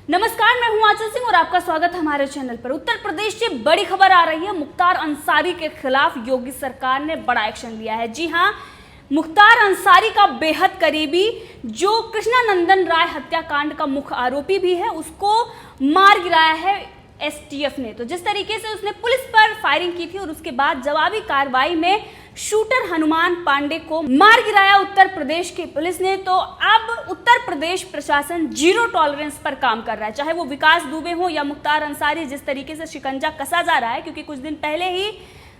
नमस्कार, मैं हूं आंचल सिंह और आपका स्वागत है हमारे चैनल पर। उत्तर प्रदेश से बड़ी खबर आ रही है। मुख्तार अंसारी के खिलाफ योगी सरकार ने बड़ा एक्शन लिया है। जी हां, मुख्तार अंसारी का बेहद करीबी जो कृष्णानंदन राय हत्याकांड का मुख्य आरोपी भी है, उसको मार गिराया है एसटीएफ ने। तो जिस तरीके से उसने पुलिस पर फायरिंग की थी और उसके बाद जवाबी कार्रवाई में शूटर हनुमान पांडे को मार गिराया उत्तर प्रदेश की पुलिस ने, तो अब उत्तर प्रदेश प्रशासन जीरो टॉलरेंस पर काम कर रहा है। चाहे वो विकास दुबे हो या मुख्तार अंसारी, जिस तरीके से शिकंजा कसा जा रहा है, क्योंकि कुछ दिन पहले ही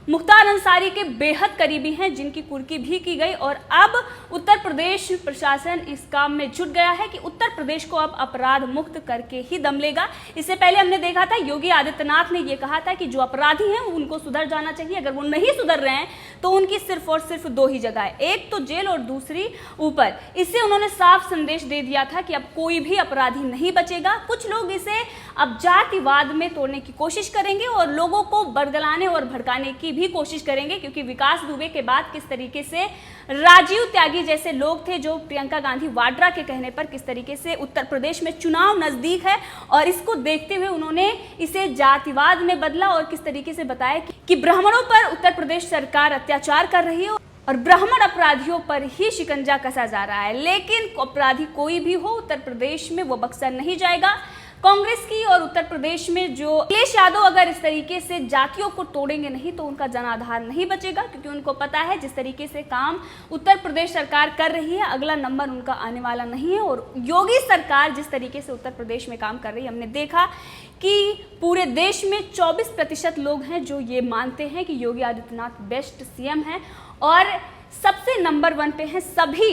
मुख्तार अंसारी के बेहद करीबी हैं जिनकी कुर्की भी की गई, और अब उत्तर प्रदेश प्रशासन इस काम में जुट गया है कि उत्तर प्रदेश को अब अपराध मुक्त करके ही दम लेगा। इससे पहले हमने देखा था योगी आदित्यनाथ ने यह कहा था कि जो अपराधी हैं उनको सुधर जाना चाहिए, अगर वो नहीं सुधर रहे हैं तो उनकी सिर्फ और सिर्फ दो ही जगह है, एक तो जेल और दूसरी ऊपर। इससे उन्होंने साफ संदेश दे दिया था कि अब कोई भी अपराधी नहीं बचेगा। कुछ लोग इसे अब जातिवाद में तोड़ने की कोशिश करेंगे और लोगों को बरगलाने और भड़काने की भी कोशिश करेंगे, क्योंकि विकास दुबे के बाद किस तरीके से राजीव त्यागी जैसे लोग थे जो प्रियंका गांधी वाड्रा के कहने पर किस तरीके से उत्तर प्रदेश में चुनाव नजदीक है और इसको देखते हुए उन्होंने इसे जातिवाद में बदला और किस तरीके से बताया कि ब्राह्मणों पर उत्तर प्रदेश सरकार अत्याचार कर रही है और ब्राह्मण अपराधियों पर ही शिकंजा कसा जा रहा है। लेकिन अपराधी कोई भी हो, उत्तर प्रदेश में वो बक्सा नहीं जाएगा। कांग्रेस की और उत्तर प्रदेश में जो अखिलेश यादव अगर इस तरीके से जातियों को तोड़ेंगे नहीं तो उनका जनाधार नहीं बचेगा, क्योंकि उनको पता है जिस तरीके से काम उत्तर प्रदेश सरकार कर रही है अगला नंबर उनका आने वाला नहीं है। और योगी सरकार जिस तरीके से उत्तर प्रदेश में काम कर रही है, हमने देखा कि पूरे देश में 24% लोग हैं जो ये मानते हैं कि योगी आदित्यनाथ बेस्ट सीएम हैं और सबसे नंबर 1 पे हैं। सभी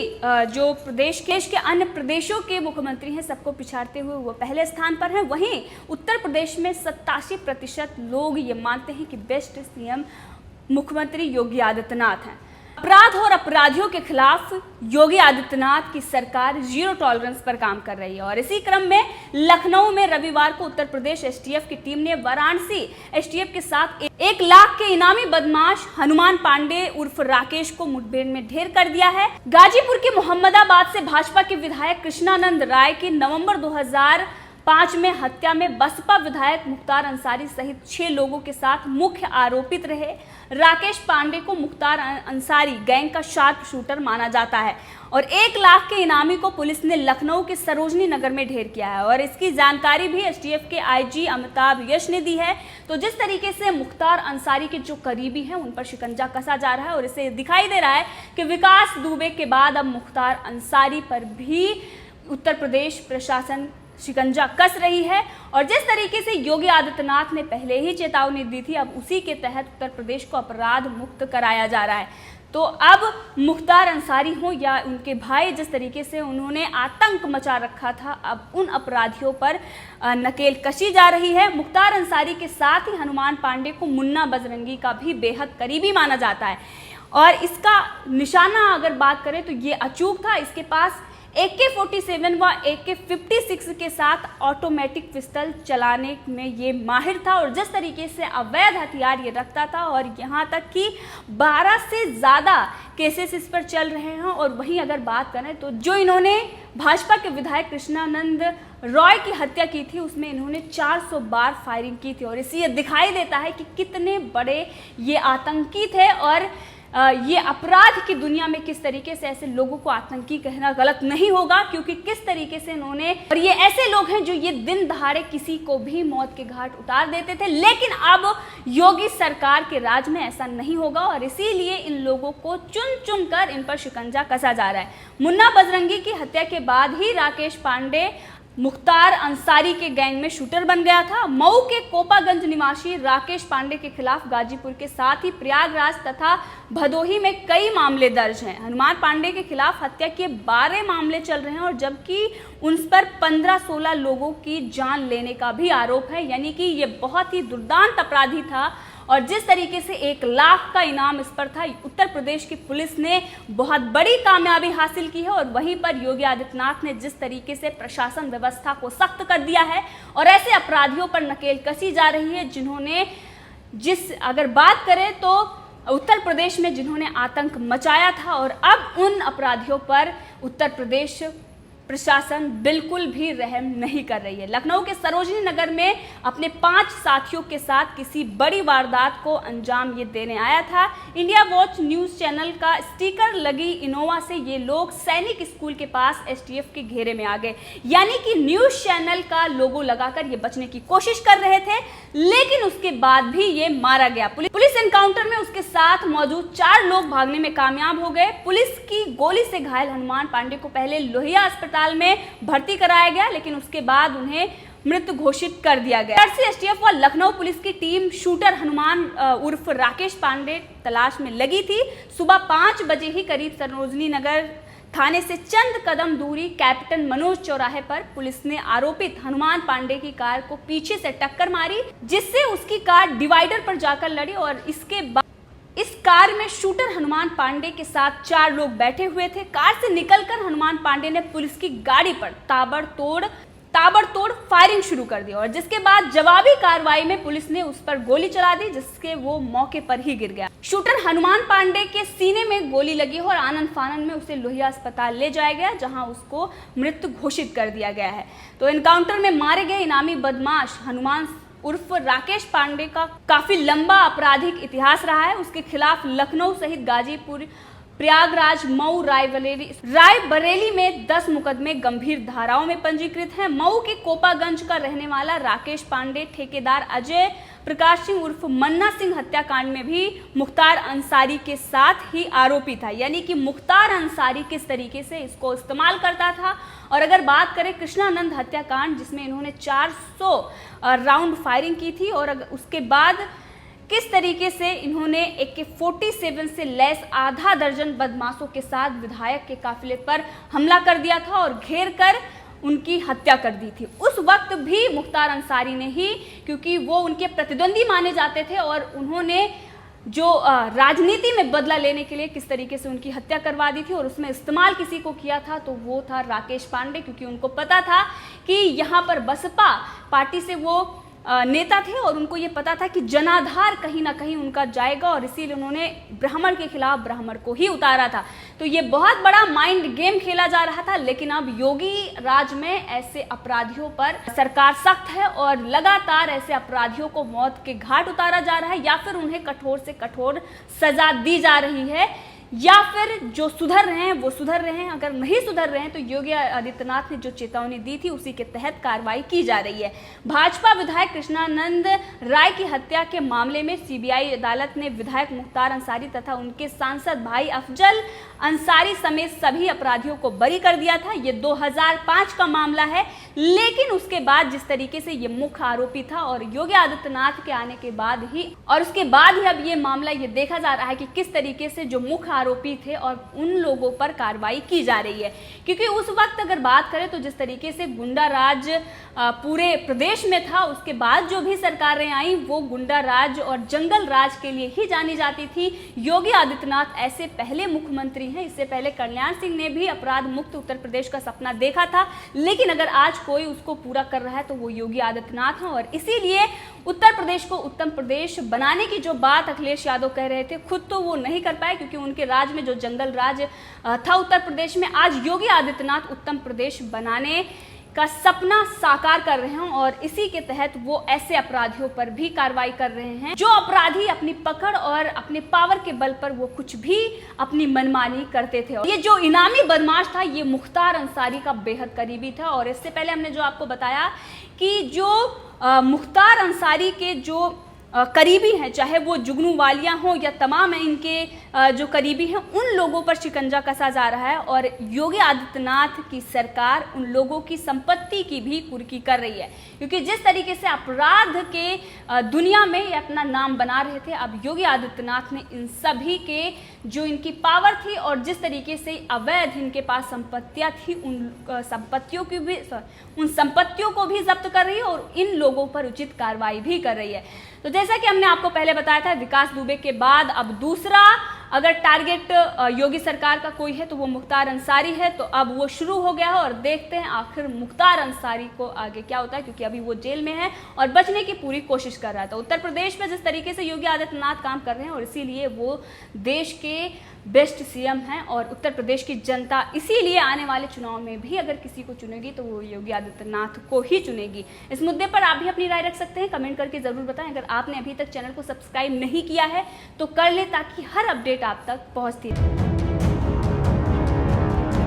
जो प्रदेश के अन्य प्रदेशों के मुख्यमंत्री हैं सबको पिछाड़ते हुए वो पहले स्थान पर हैं। वहीं उत्तर प्रदेश में 87% लोग ये मानते हैं कि बेस्ट सीएम मुख्यमंत्री योगी आदित्यनाथ हैं। अपराध और अपराधियों के खिलाफ योगी आदित्यनाथ की सरकार जीरो टॉलरेंस पर काम कर रही है और इसी क्रम में लखनऊ में रविवार को उत्तर प्रदेश एसटीएफ की टीम ने वाराणसी एसटीएफ के साथ 1 लाख के इनामी बदमाश हनुमान पांडे उर्फ राकेश को मुठभेड़ में ढेर कर दिया है। गाजीपुर के मोहम्मदाबाद से भाजपा के विधायक कृष्णानंद राय की नवंबर 2005 में हत्या में बसपा विधायक मुख्तार अंसारी सहित 6 लोगों के साथ मुख्य आरोपित रहे राकेश पांडे को मुख्तार अंसारी गैंग का शार्प शूटर माना जाता है और 1 लाख के इनामी को पुलिस ने लखनऊ के सरोजनी नगर में ढेर किया है और इसकी जानकारी भी एसटीएफ के आईजी अमिताभ यश ने दी है। तो जिस तरीके से मुख्तार अंसारी के जो करीबी हैं उन पर शिकंजा कसा जा रहा है और इससे दिखाई दे रहा है कि विकास दुबे के बाद अब मुख्तार अंसारी पर भी उत्तर प्रदेश प्रशासन शिकंजा कस रही है। और जिस तरीके से योगी आदित्यनाथ ने पहले ही चेतावनी दी थी, अब उसी के तहत उत्तर प्रदेश को अपराध मुक्त कराया जा रहा है। तो अब मुख्तार अंसारी हो या उनके भाई, जिस तरीके से उन्होंने आतंक मचा रखा था, अब उन अपराधियों पर नकेल कसी जा रही है। मुख्तार अंसारी के साथ ही हनुमान पांडे को मुन्ना बजरंगी का भी बेहद करीबी माना जाता है और इसका निशाना अगर बात करें तो ये अचूक था। इसके पास AK-47 व AK-56 के साथ ऑटोमेटिक पिस्टल चलाने में ये माहिर था और जिस तरीके से अवैध हथियार ये रखता था और यहाँ तक कि 12 से ज़्यादा केसेस इस पर चल रहे हैं। और वहीं अगर बात करें तो जो इन्होंने भाजपा के विधायक कृष्णानंद रॉय की हत्या की थी उसमें इन्होंने 400 बार फायरिंग की थी और इससे ये दिखाई देता है कि कितने बड़े ये आतंकी थे और ये अपराध की दुनिया में किस तरीके से ऐसे लोगों को आतंकी कहना गलत नहीं होगा, क्योंकि किस तरीके से इन्होंने, और ये ऐसे लोग हैं जो ये दिन दहाड़े किसी को भी मौत के घाट उतार देते थे। लेकिन अब योगी सरकार के राज में ऐसा नहीं होगा और इसीलिए इन लोगों को चुन चुन कर इन पर शिकंजा कसा जा रहा है। मुन्ना बजरंगी की हत्या के बाद ही राकेश पांडे मुख्तार अंसारी के गैंग में शूटर बन गया था। मऊ के कोपागंज निवासी राकेश पांडे के खिलाफ गाजीपुर के साथ ही प्रयागराज तथा भदोही में कई मामले दर्ज हैं। हनुमान पांडे के खिलाफ हत्या के 12 मामले चल रहे हैं और जबकि उन पर 15-16 लोगों की जान लेने का भी आरोप है, यानी कि ये बहुत ही दुर्दांत अपराधी था। और जिस तरीके से 1 लाख का इनाम इस पर था, उत्तर प्रदेश की पुलिस ने बहुत बड़ी कामयाबी हासिल की है। और वहीं पर योगी आदित्यनाथ ने जिस तरीके से प्रशासन व्यवस्था को सख्त कर दिया है और ऐसे अपराधियों पर नकेल कसी जा रही है जिन्होंने, अगर बात करें तो उत्तर प्रदेश में जिन्होंने आतंक मचाया था और अब उन अपराधियों पर उत्तर प्रदेश प्रशासन बिल्कुल भी रहम नहीं कर रही है। लखनऊ के सरोजनी नगर में अपने 5 साथियों के साथ किसी बड़ी वारदात को अंजाम ये देने आया था। इंडिया वॉच न्यूज चैनल का स्टिकर लगी इनोवा से ये लोग सैनिक स्कूल के पास एसटीएफ के घेरे में आ गए, यानी कि न्यूज चैनल का लोगो लगाकर ये बचने की कोशिश कर रहे थे, लेकिन उसके बाद भी ये मारा गया। पुलिस एनकाउंटर में उसके साथ मौजूद 4 लोग भागने में कामयाब हो गए। पुलिस की गोली से घायल हनुमान पांडे को पहले लोहिया अस्पताल में भर्ती कराया गया, लेकिन उसके बाद उन्हें मृत घोषित कर दिया गया। एसटीएफ व लखनऊ पुलिस की टीम शूटर हनुमान उर्फ राकेश पांडे तलाश में लगी थी। सुबह 5 बजे ही करीब सरोजनी नगर थाने से चंद कदम दूरी कैप्टन मनोज चौराहे पर पुलिस ने आरोपित हनुमान पांडे की कार को पीछे से टक्कर मारी, जिससे उसकी कार डिवाइडर पर जाकर लड़ी और इसके बाद इस कार में शूटर हनुमान पांडे के साथ 4 लोग बैठे हुए थे। कार से निकलकर हनुमान पांडे ने पुलिस की गाड़ी पर ताबड़तोड़ फायरिंग शुरू कर दी और जिसके बाद जवाबी कार्रवाई में पुलिस ने उस पर गोली चला दी, जिसके वो मौके पर ही गिर गया। शूटर हनुमान पांडे के सीने में गोली लगी और आनन फानन में उसे लोहिया अस्पताल ले जाया गया, जहां उसको मृत घोषित कर दिया गया है। तो एनकाउंटर में मारे गए इनामी बदमाश हनुमान उर्फ राकेश पांडे का काफी लंबा आपराधिक इतिहास रहा है। उसके खिलाफ लखनऊ सहित गाजीपुर, प्रयागराज, मऊ, रायबरेली में 10 मुकदमे गंभीर धाराओं में पंजीकृत हैं। मऊ के कोपागंज का रहने वाला राकेश पांडे ठेकेदार अजय प्रकाश सिंह उर्फ मन्ना सिंह हत्याकांड में भी मुख्तार अंसारी के साथ ही आरोपी था, यानी कि मुख्तार अंसारी किस तरीके से इसको इस्तेमाल करता था। और अगर बात करें कृष्णानंद हत्याकांड, जिसमें इन्होंने 400 राउंड फायरिंग की थी और उसके बाद किस तरीके से इन्होंने AK-47 से लैस आधा दर्जन बदमाशों के साथ विधायक के काफिले पर हमला कर दिया था और घेर कर उनकी हत्या कर दी थी। उस वक्त भी मुख्तार अंसारी ने ही, क्योंकि वो उनके प्रतिद्वंदी माने जाते थे और उन्होंने जो राजनीति में बदला लेने के लिए किस तरीके से उनकी हत्या करवा दी थी और उसमें इस्तेमाल किसी को किया था, तो वो था राकेश पांडे, क्योंकि उनको पता था कि यहाँ पर बसपा पार्टी से वो नेता थे और उनको ये पता था कि जनाधार कहीं ना कहीं उनका जाएगा और इसीलिए उन्होंने ब्राह्मण के खिलाफ ब्राह्मण को ही उतारा था। तो ये बहुत बड़ा माइंड गेम खेला जा रहा था, लेकिन अब योगी राज में ऐसे अपराधियों पर सरकार सख्त है और लगातार ऐसे अपराधियों को मौत के घाट उतारा जा रहा है, या फिर उन्हें कठोर से कठोर सजा दी जा रही है, या फिर जो सुधर रहे हैं वो सुधर रहे हैं। अगर नहीं सुधर रहे हैं तो योगी आदित्यनाथ ने जो चेतावनी दी थी उसी के तहत कार्रवाई की जा रही है। भाजपा विधायक कृष्णानंद राय की हत्या के मामले में सीबीआई अदालत ने विधायक मुख्तार अंसारी तथा उनके सांसद भाई अफजल अंसारी समेत सभी अपराधियों को बरी कर दिया था। ये 2005 का मामला है, लेकिन उसके बाद जिस तरीके से ये मुख्य आरोपी था और योगी आदित्यनाथ के आने के बाद ही और उसके बाद ही अब ये मामला ये देखा जा रहा है कि किस तरीके से जो मुख्य आरोपी थे और उन लोगों पर कार्रवाई की जा रही है। क्योंकि उस वक्त अगर बात करें तो जिस तरीके से गुंडा राज पूरे प्रदेश में था, उसके बाद जो भी सरकारें आई वो गुंडा राज और जंगल राज के लिए ही जानी जाती थी। योगी आदित्यनाथ ऐसे पहले मुख्यमंत्री हैं, इससे पहले कल्याण सिंह ने भी अपराध मुक्त उत्तर प्रदेश का सपना देखा था, लेकिन अगर आज कोई उसको पूरा कर रहा है तो वो योगी आदित्यनाथ हैं। और इसीलिए उत्तर प्रदेश को उत्तम प्रदेश बनाने की जो बात अखिलेश यादव कह रहे थे, खुद तो वो नहीं कर पाए क्योंकि उनके राज में जो जंगल राज था उत्तर प्रदेश में, आज योगी आदित्यनाथ उत्तम प्रदेश बनाने का सपना साकार कर रहे हैं और इसी के तहत वो ऐसे अपराधियों पर भी कार्रवाई कर रहे हैं जो अपराधी अपनी पकड़ और अपने पावर के बल पर वो कुछ भी अपनी मनमानी करते थे। ये जो इनामी बदमाश था ये मुख्तार अंसारी का बेहद करीबी था और इससे पहले हमने जो आपको बताया कि जो मुख्तार अंसारी के जो करीबी हैं, चाहे वो जुगनू वालिया हों या तमाम इनके जो करीबी हैं, उन लोगों पर शिकंजा कसा जा रहा है और योगी आदित्यनाथ की सरकार उन लोगों की संपत्ति की भी कुर्की कर रही है। क्योंकि जिस तरीके से अपराध के दुनिया में ये अपना नाम बना रहे थे, अब योगी आदित्यनाथ ने इन सभी के जो इनकी पावर थी और जिस तरीके से अवैध इनके पास संपत्तियां थी, उन संपत्तियों को भी जब्त कर रही है और इन लोगों पर उचित कार्रवाई भी कर रही है। तो जैसा कि हमने आपको पहले बताया था, विकास दुबे के बाद अब दूसरा अगर टारगेट योगी सरकार का कोई है तो वो मुख्तार अंसारी है। तो अब वो शुरू हो गया है और देखते हैं आखिर मुख्तार अंसारी को आगे क्या होता है, क्योंकि अभी वो जेल में है और बचने की पूरी कोशिश कर रहा था। उत्तर प्रदेश में जिस तरीके से योगी आदित्यनाथ काम कर रहे हैं और इसीलिए वो देश के बेस्ट सीएम हैं और उत्तर प्रदेश की जनता इसीलिए आने वाले चुनाव में भी अगर किसी को चुनेगी तो वो योगी आदित्यनाथ को ही चुनेगी। इस मुद्दे पर आप भी अपनी राय रख सकते हैं, कमेंट करके ज़रूर बताएं। अगर आपने अभी तक चैनल को सब्सक्राइब नहीं किया है तो कर लें ताकि हर अपडेट आप तक पहुंचती रहे।